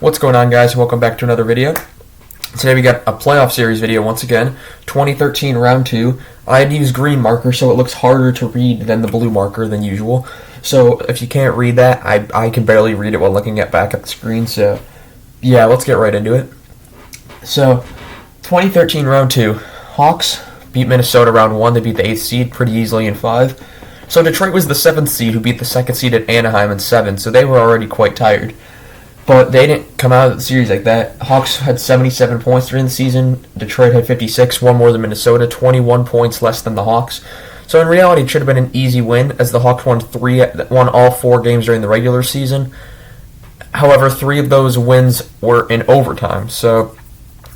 What's going on, guys? Welcome back to another video. Today we got a playoff series video once again, 2013 round 2. I had used green marker so it looks harder to read than the blue marker than usual. So if you can't read that, I can barely read it while looking back at the screen. So yeah, let's get right into it. So 2013 round 2, Hawks beat Minnesota round 1. They beat the 8th seed pretty easily in 5. So Detroit was the 7th seed who beat the 2nd seed at Anaheim in 7, so they were already quite tired. But they didn't come out of the series like that. Hawks had 77 points during the season. Detroit had 56, one more than Minnesota, 21 points less than the Hawks. So in reality, it should have been an easy win, as the Hawks won all 4 games during the regular season. However, 3 of those wins were in overtime. So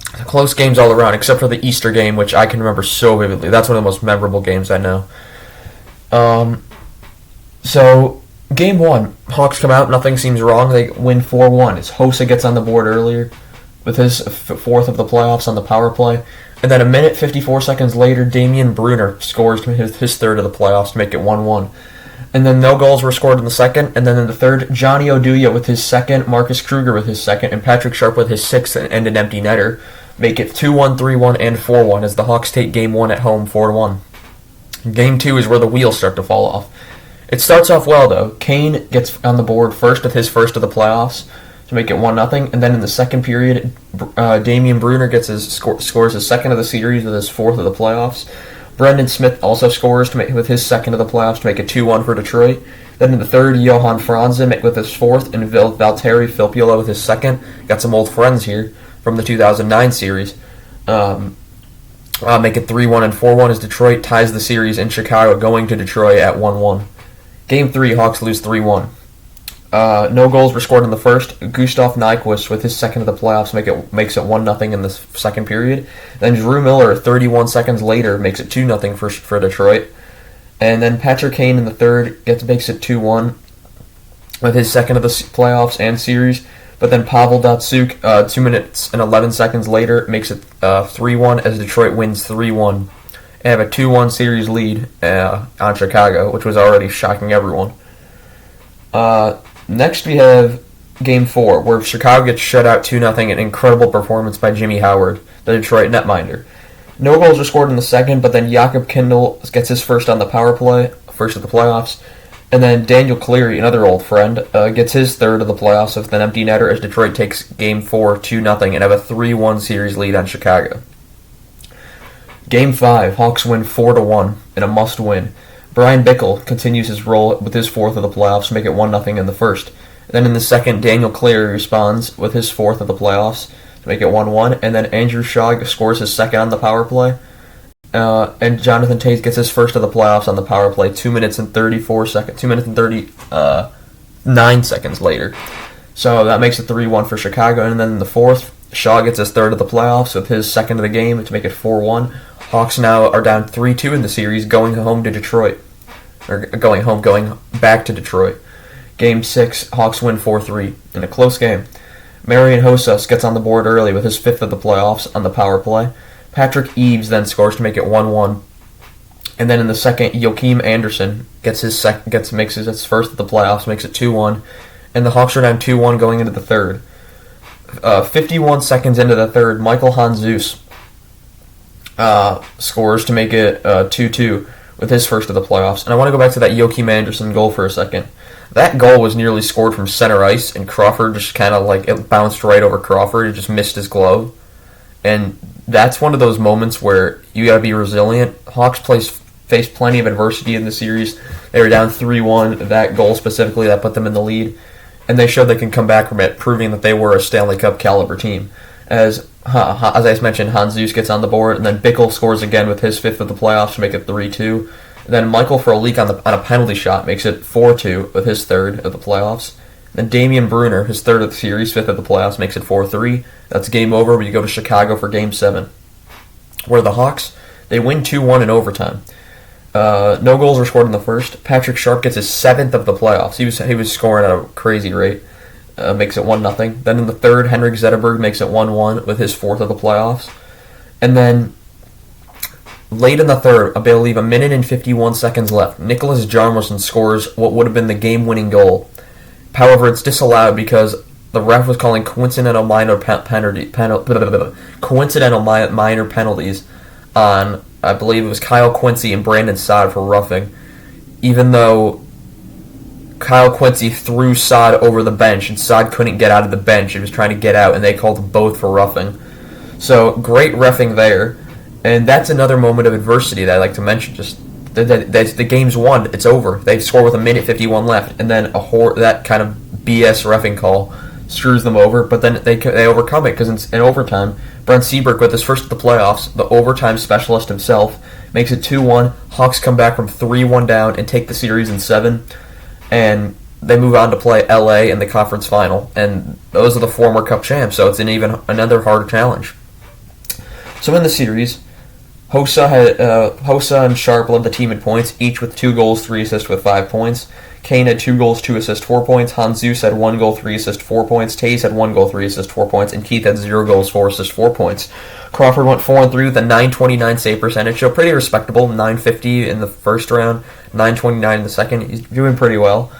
close games all around, except for the Easter game, which I can remember so vividly. That's one of the most memorable games I know. So Game 1, Hawks come out, nothing seems wrong, they win 4-1. As Hossa gets on the board earlier with his 4th of the playoffs on the power play. And then a minute, 54 seconds later, Damian Brunner scores his 3rd of the playoffs to make it 1-1. And then no goals were scored in the second, and then in the third, Johnny Oduya with his 2nd, Marcus Kruger with his 2nd, and Patrick Sharp with his 6th and an empty netter make it 2-1, 3-1, and 4-1 as the Hawks take Game 1 at home 4-1. Game 2 is where the wheels start to fall off. It starts off well, though. Kane gets on the board first with his 1st of the playoffs to make it 1-0, and then in the second period, Damian Brunner gets scores his 2nd of the series with his 4th of the playoffs. Brendan Smith also scores with his 2nd of the playoffs to make it 2-1 for Detroit. Then in the third, Johan Franzen with his 4th, and Valtteri Filppula with his 2nd. Got some old friends here from the 2009 series. Make it 3-1 and 4-1 as Detroit ties the series in Chicago, going to Detroit at 1-1. Game 3, Hawks lose 3-1. No goals were scored in the first. Gustav Nyquist with his 2nd of the playoffs makes it 1-0 in the second period. Then Drew Miller, 31 seconds later, makes it 2-0 for Detroit. And then Patrick Kane in the third makes it 2-1 with his 2nd of the playoffs and series. But then Pavel Datsyuk, 2 minutes and 11 seconds later, makes it 3-1 as Detroit wins 3-1. And have a 2-1 series lead on Chicago, which was already shocking everyone. Next we have Game 4, where Chicago gets shut out 2-0, an incredible performance by Jimmy Howard, the Detroit netminder. No goals were scored in the second, but then Jakob Kindl gets his 1st on the power play, 1st of the playoffs. And then Daniel Cleary, another old friend, gets his 3rd of the playoffs with an empty netter as Detroit takes Game 4 2-0 and have a 3-1 series lead on Chicago. Game 5, Hawks win 4-1 in a must-win. Brian Bickle continues his role with his 4th of the playoffs to make it 1-0 in the first. Then in the second, Daniel Cleary responds with his 4th of the playoffs to make it 1-1. And then Andrew Shaw scores his 2nd on the power play. And Jonathan Toews gets his 1st of the playoffs on the power play 2 minutes and 39 seconds later. So that makes it 3-1 for Chicago. And then in the fourth, Shaw gets his 3rd of the playoffs with his 2nd of the game to make it 4-1. Hawks now are down 3-2 in the series, going home to Detroit. Or going back to Detroit. Game 6, Hawks win 4-3 in a close game. Marian Hossa gets on the board early with his 5th of the playoffs on the power play. Patrick Eaves then scores to make it 1-1. And then in the second, Joakim Andersson makes his 1st of the playoffs, makes it 2-1. And the Hawks are down 2-1 going into the third. 51 seconds into the third, Michael Handzus scores to make it 2-2 with his 1st of the playoffs. And I want to go back to that Joakim Andersson goal for a second. That goal was nearly scored from center ice, and Crawford just kind of it bounced right over Crawford. It just missed his glove. And that's one of those moments where you got to be resilient. Hawks faced plenty of adversity in the series. They were down 3-1. That goal specifically that put them in the lead. And they showed they can come back from it, proving that they were a Stanley Cup caliber team. As I mentioned, Handzus gets on the board, and then Bickle scores again with his 5th of the playoffs to make it 3-2. Then Michael Frolik on a penalty shot makes it 4-2 with his 3rd of the playoffs. Then Damian Brunner, his 3rd of the series, 5th of the playoffs, makes it 4-3. That's game over when you go to Chicago for Game 7, where the Hawks, they win 2-1 in overtime. No goals were scored in the first. Patrick Sharp gets his 7th of the playoffs. He was scoring at a crazy rate. Makes it 1-0. Then in the third, Henrik Zetterberg makes it 1-1 with his 4th of the playoffs. And then late in the third, I believe a minute and 51 seconds left, Nicholas Hjalmarsson scores what would have been the game-winning goal. However, it's disallowed because the ref was calling coincidental minor penalties on, I believe it was Kyle Quincy and Brandon Saad for roughing, even though Kyle Quincy threw Saad over the bench and Saad couldn't get out of the bench. He was trying to get out, and they called them both for roughing. So great reffing there, and that's another moment of adversity that I like to mention. Just the game's won, it's over. They score with 1:51 left, and then that kind of BS reffing call screws them over. But then they overcome it because in overtime, Brent Seabrook, with his first of the playoffs, the overtime specialist himself, makes it 2-1. Hawks come back from 3-1 down and take the series in 7, and they move on to play LA in the conference final. And those are the former Cup champs, so it's another harder challenge. So in the series, Hossa and Sharp led the team in points, each with 2 goals, 3 assists with 5 points. Kane had 2 goals, 2 assists, 4 points. Hans Zeus had 1 goal, 3 assists, 4 points. Tays had 1 goal, 3 assists, 4 points. And Keith had 0 goals, 4 assists, 4 points. Crawford went 4-3 with a .929 save percentage, so pretty respectable. .950 in the first round, .929 in the second. He's doing pretty well.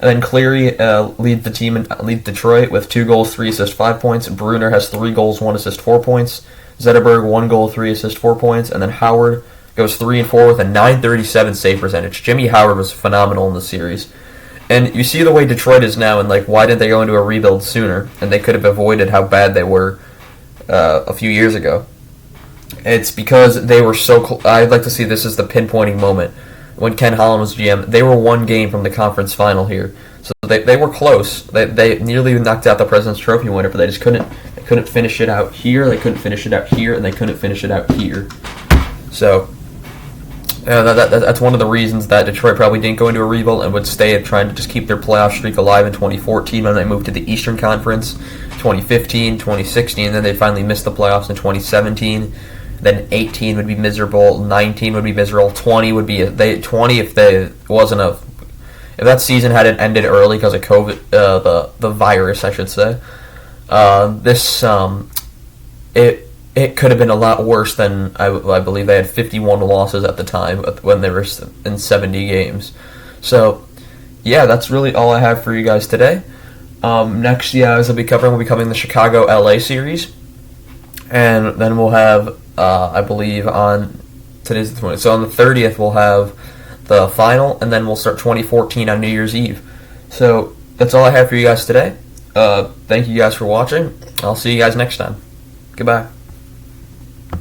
And then Cleary leads the team and leads Detroit with 2 goals, 3 assists, 5 points. Bruner has 3 goals, 1 assist, 4 points. Zetterberg 1 goal, 3 assists, 4 points. And then Howard goes 3-4 with a .937 save percentage. Jimmy Howard was phenomenal in the series. And you see the way Detroit is now, and why didn't they go into a rebuild sooner? And they could have avoided how bad they were a few years ago. It's because they were so I'd like to see this as the pinpointing moment. When Ken Holland was GM, they were 1 game from the conference final here. So they were close. They nearly knocked out the President's Trophy winner, but they just couldn't finish it out here, they couldn't finish it out here, and they couldn't finish it out here. So that's one of the reasons that Detroit probably didn't go into a rebuild and would stay at trying to just keep their playoff streak alive in 2014 when they moved to the Eastern Conference, 2015, 2016, and then they finally missed the playoffs in 2017. Then 18 would be miserable, 19 would be miserable, 20 would be if that season hadn't ended early because of COVID, the virus, I should say. It could have been a lot worse than I believe they had 51 losses at the time when they were in 70 games. So, yeah, that's really all I have for you guys today. Next, as we'll be covering the Chicago-LA series. And then we'll have, I believe, on today's the 20th. So on the 30th, we'll have the final, and then we'll start 2014 on New Year's Eve. So that's all I have for you guys today. Thank you guys for watching. I'll see you guys next time. Goodbye.